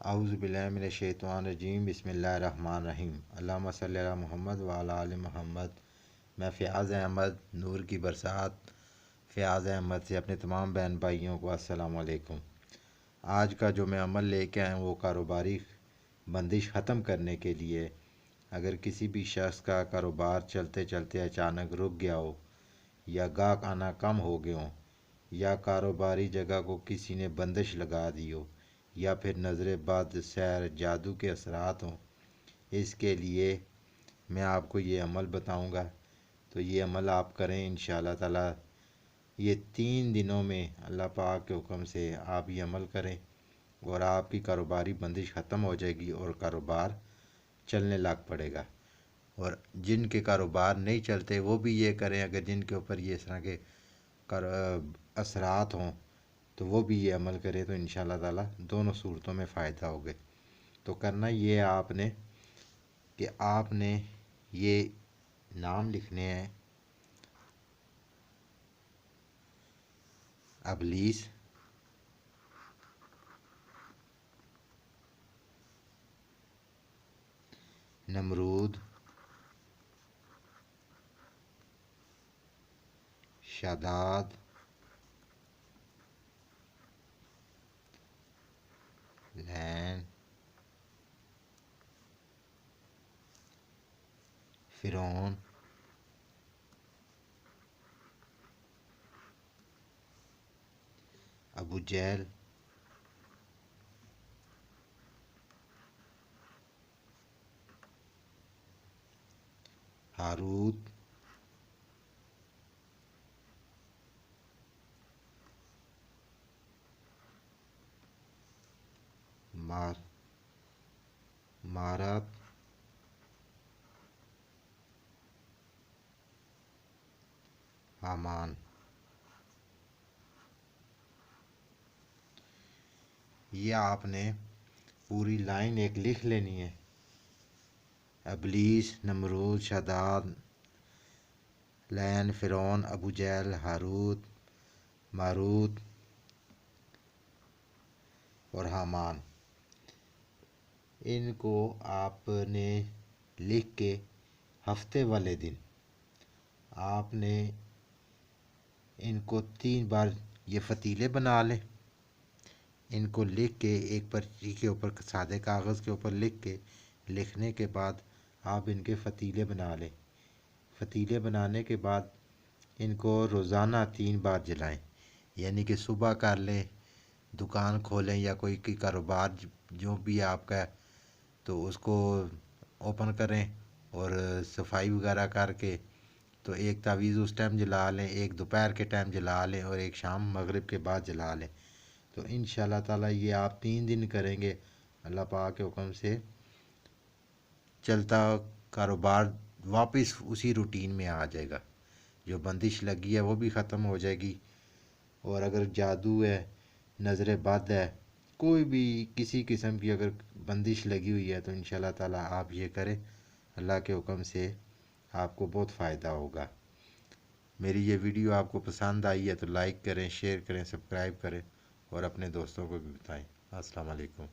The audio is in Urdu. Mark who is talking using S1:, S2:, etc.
S1: اعوذ باللہ من الشیطان الرجیم بسم اللہ الرحمن الرحیم اللہم صلی علی محمد وعلی آل محمد۔ میں فیاض احمد نور کی برسات فیاض احمد سے اپنے تمام بہن بھائیوں کو السلام علیکم۔ آج کا جو میں عمل لے کے آیا ہوں وہ کاروباری بندش ختم کرنے کے لیے۔ اگر کسی بھی شخص کا کاروبار چلتے چلتے اچانک رک گیا ہو، یا گاہک آنا کم ہو گئے ہوں، یا کاروباری جگہ کو کسی نے بندش لگا دی ہو، یا پھر نظر بد، سحر، جادو کے اثرات ہوں، اس کے لیے میں آپ کو یہ عمل بتاؤں گا۔ تو یہ عمل آپ کریں انشاءاللہ تعالی۔ یہ 3 دنوں میں اللہ پاک کے حکم سے آپ یہ عمل کریں اور آپ کی کاروباری بندش ختم ہو جائے گی اور کاروبار چلنے لگ پڑے گا۔ اور جن کے کاروبار نہیں چلتے وہ بھی یہ کریں، اگر جن کے اوپر یہ اس طرح کے اثرات ہوں تو وہ بھی یہ عمل کرے، تو انشاءاللہ تعالی دونوں صورتوں میں فائدہ ہوگا۔ تو کرنا یہ آپ نے کہ آپ نے یہ نام لکھنے ہیں: ابلیس، نمرود، شداد، لین، فرعون، ابو جہل، ہاروت، مارات، حامان۔ یہ آپ نے پوری لائن ایک لکھ لینی ہے: ابلیس، نمرود، شداد، لین، فرعون، ابو جہل، ہاروت، ماروت اور حامان۔ ان کو آپ نے لکھ کے ہفتے والے دن آپ نے ان کو 3 بار یہ فتیلے بنا لیں۔ ان کو لکھ کے ایک پرچی کے اوپر، سادے کاغذ کے اوپر لکھنے کے بعد آپ ان کے فتیلے بنا لیں۔ فتیلے بنانے کے بعد ان کو روزانہ 3 بار جلائیں، یعنی کہ صبح کر لیں، دکان کھولیں یا کوئی کاروبار جو بھی آپ کا ہے تو اس کو اوپن کریں اور صفائی وغیرہ کر کے تو ایک تعویذ اس ٹائم جلا لیں، ایک دوپہر کے ٹائم جلا لیں اور ایک شام مغرب کے بعد جلا لیں۔ تو انشاءاللہ تعالی یہ آپ 3 دن کریں گے، اللہ پاک کے حکم سے چلتا کاروبار واپس اسی روٹین میں آ جائے گا۔ جو بندش لگی ہے وہ بھی ختم ہو جائے گی، اور اگر جادو ہے، نظر بد ہے، کوئی بھی کسی قسم کی اگر بندش لگی ہوئی ہے تو انشاءاللہ تعالی آپ یہ کریں، اللہ کے حکم سے آپ کو بہت فائدہ ہوگا۔ میری یہ ویڈیو آپ کو پسند آئی ہے تو لائک کریں، شیئر کریں، سبسکرائب کریں اور اپنے دوستوں کو بھی بتائیں۔ السلام علیکم۔